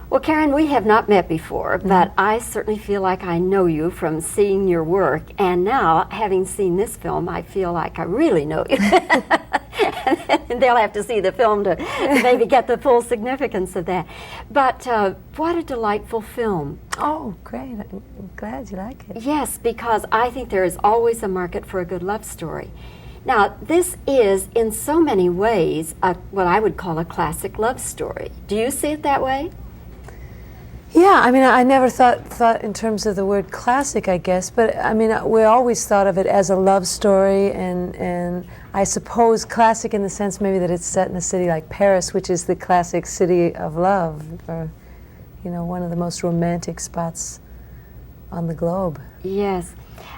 Well, Karen, we have not met before, but I certainly feel like I know you from seeing your work, and now, having seen this film, I feel like I really know you. And they'll have to see the film to maybe get the full significance of that. But what a delightful film. Oh, great. I'm glad you like it. Yes, because I think there is always a market for a good love story. Now, this is, in so many ways, what I would call a classic love story. Do you see it that way? Yeah, I mean, I never thought in terms of the word classic, I guess, but I mean, we always thought of it as a love story, and I suppose classic in the sense maybe that it's set in a city like Paris, which is the classic city of love, or, you know, one of the most romantic spots on the globe. Yes.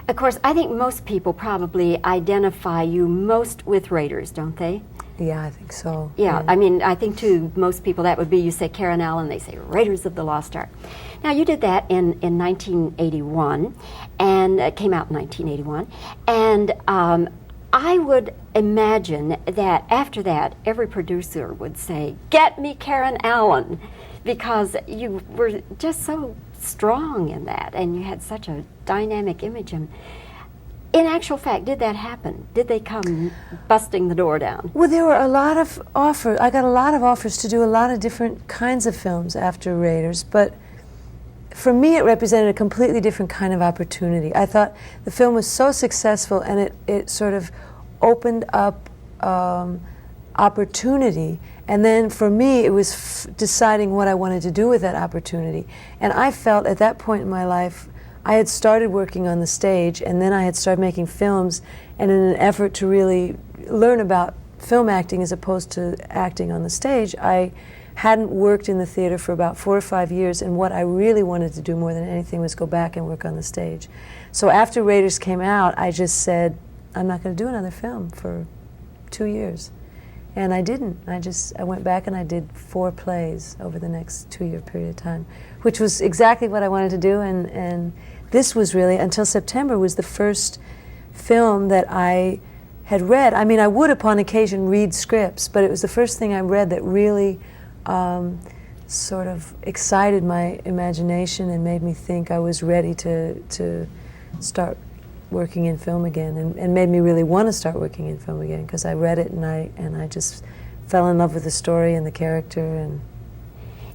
Of course, I think most people probably identify you most with Raiders, don't they? Yeah, I think so. Yeah, I mean, I think to most people that would be, you say Karen Allen, they say Raiders of the Lost Ark. Now, you did that in 1981, and it came out in 1981, and I would imagine that after that, every producer would say, "Get me Karen Allen," because you were just so strong in that, and you had such a dynamic image. And in actual fact, did that happen? Did they come busting the door down? Well, there were a lot of offers. I got a lot of offers to do a lot of different kinds of films after Raiders, but for me it represented a completely different kind of opportunity. I thought the film was so successful, and it sort of opened up opportunity, and then for me it was deciding what I wanted to do with that opportunity. And I felt at that point in my life I had started working on the stage, and then I had started making films, and in an effort to really learn about film acting as opposed to acting on the stage, I hadn't worked in the theater for about 4 or 5 years, and what I really wanted to do more than anything was go back and work on the stage. So after Raiders came out, I just said, I'm not going to do another film for 2 years. And I didn't. I went back and I did 4 plays over the next 2-year period of time, which was exactly what I wanted to do, and this was really, until September, was the first film that I had read. I mean, I would upon occasion read scripts, but it was the first thing I read that really sort of excited my imagination and made me think I was ready to start working in film again, and made me really want to start working in film again, because I read it and I just fell in love with the story and the character. And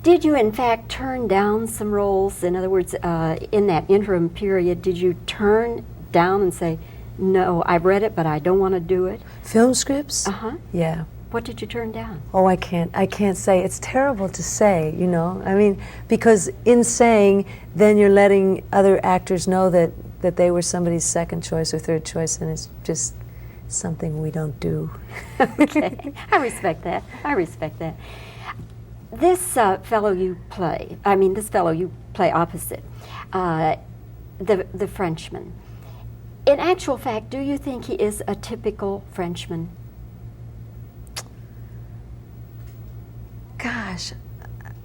did you in fact turn down some roles? In other words, in that interim period, did you turn down and say, no, I've read it but I don't want to do it? Film scripts? Uh-huh. Yeah. What did you turn down? Oh, I can't say. It's terrible to say, you know. I mean, because in saying, then you're letting other actors know that they were somebody's second choice or third choice, and it's just something we don't do. Okay, I respect that. I respect that. This fellow you play opposite, the Frenchman. In actual fact, do you think he is a typical Frenchman? Gosh,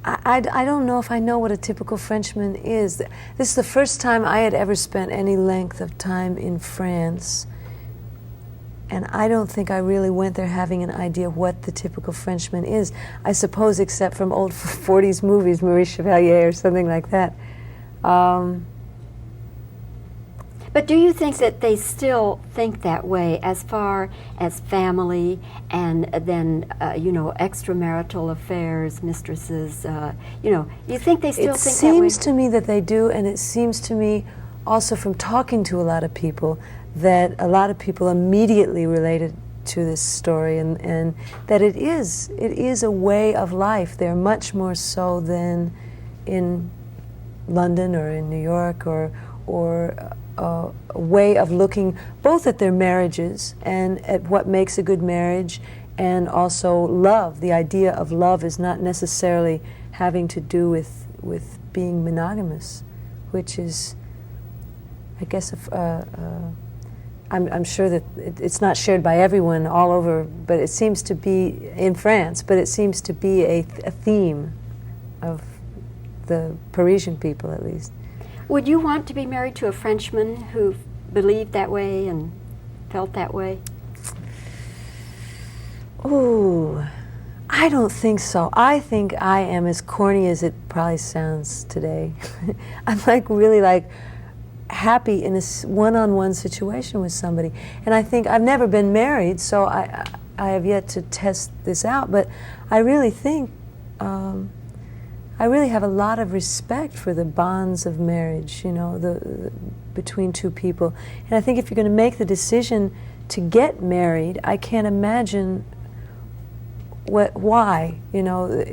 I don't know if I know what a typical Frenchman is. This is the first time I had ever spent any length of time in France, and I don't think I really went there having an idea what the typical Frenchman is. I suppose except from old 40s movies, Maurice Chevalier or something like that. But do you think that they still think that way as far as family and then, extramarital affairs, mistresses, you think they still think that way? It seems to me that they do, and it seems to me also from talking to a lot of people that a lot of people immediately related to this story, and that it is a way of life there, much more so than in London or in New York, or a way of looking both at their marriages and at what makes a good marriage, and also love. The idea of love is not necessarily having to do with being monogamous, which is, I guess, I'm sure that it's not shared by everyone all over, but it seems to be in France, but it seems to be a theme of the Parisian people, at least. Would you want to be married to a Frenchman who believed that way and felt that way? Ooh, I don't think so. I think I am, as corny as it probably sounds today, I'm like really like happy in a one-on-one situation with somebody. And I think I've never been married, so I have yet to test this out, but I really think I really have a lot of respect for the bonds of marriage, you know, the between two people. And I think if you're going to make the decision to get married, I can't imagine why, you know,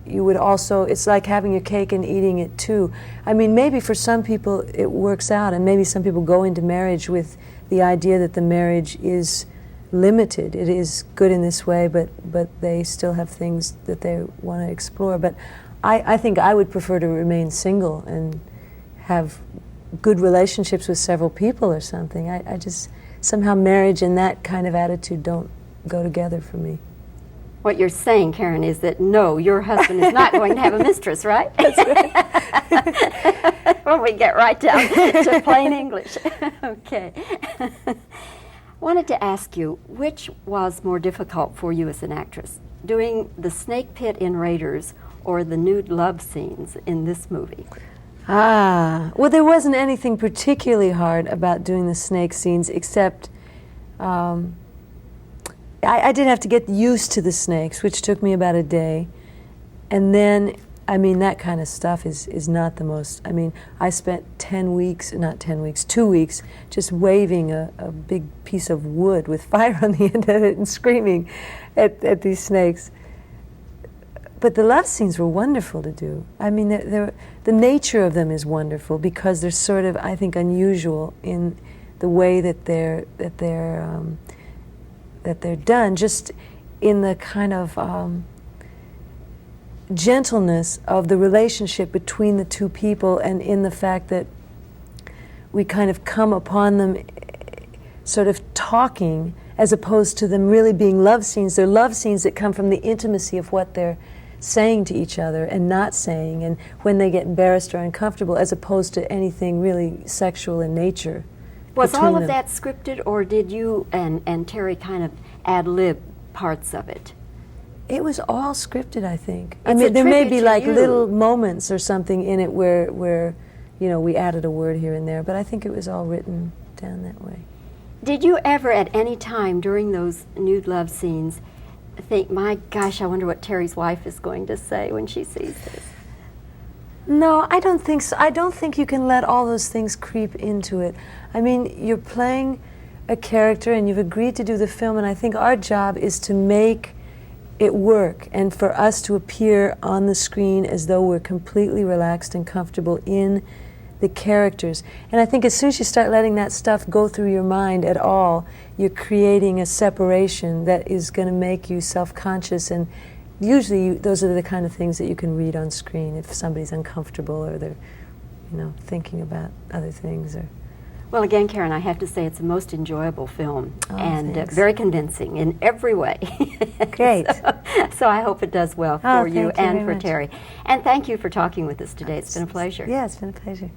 you would also, it's like having your cake and eating it too. I mean, maybe for some people it works out, and maybe some people go into marriage with the idea that the marriage is limited. It is good in this way, but they still have things that they want to explore. But I think I would prefer to remain single and have good relationships with several people or something. I just, somehow marriage and that kind of attitude don't go together for me. What you're saying, Karen, is that no, your husband is not going to have a mistress, right? That's right. When we get right down to plain English. Okay. Wanted to ask you, which was more difficult for you as an actress, doing the snake pit in Raiders or the nude love scenes in this movie? Well, there wasn't anything particularly hard about doing the snake scenes, except I did have to get used to the snakes, which took me about a day. And then, I mean, that kind of stuff is not the most, I mean, I spent 2 weeks, just waving a big piece of wood with fire on the end of it and screaming at these snakes. But the love scenes were wonderful to do. I mean, the nature of them is wonderful because they're sort of, I think, unusual in the way that they're done, just in the kind of gentleness of the relationship between the two people, and in the fact that we kind of come upon them sort of talking as opposed to them really being love scenes. They're love scenes that come from the intimacy of what they're saying to each other and not saying, and when they get embarrassed or uncomfortable, as opposed to anything really sexual in nature. Was all of that scripted, or did you and Terry kind of ad-lib parts of it? It was all scripted, I think. I mean, there may be like little moments or something in it where you know, we added a word here and there, but I think it was all written down that way. Did you ever at any time during those nude love scenes think, my gosh, I wonder what Terry's wife is going to say when she sees this? No, I don't think so. I don't think you can let all those things creep into it. I mean, you're playing a character and you've agreed to do the film, and I think our job is to make it work and for us to appear on the screen as though we're completely relaxed and comfortable in the characters. And I think as soon as you start letting that stuff go through your mind at all, you're creating a separation that is going to make you self-conscious, and usually those are the kind of things that you can read on screen if somebody's uncomfortable or they're, you know, thinking about other things. Or well, again, Karen, I have to say it's a most enjoyable film, and thanks. very convincing in every way. Great. So I hope it does well for you thank you and very for much. Terry. And thank you for talking with us today. It's been a pleasure. Yeah, it's been a pleasure.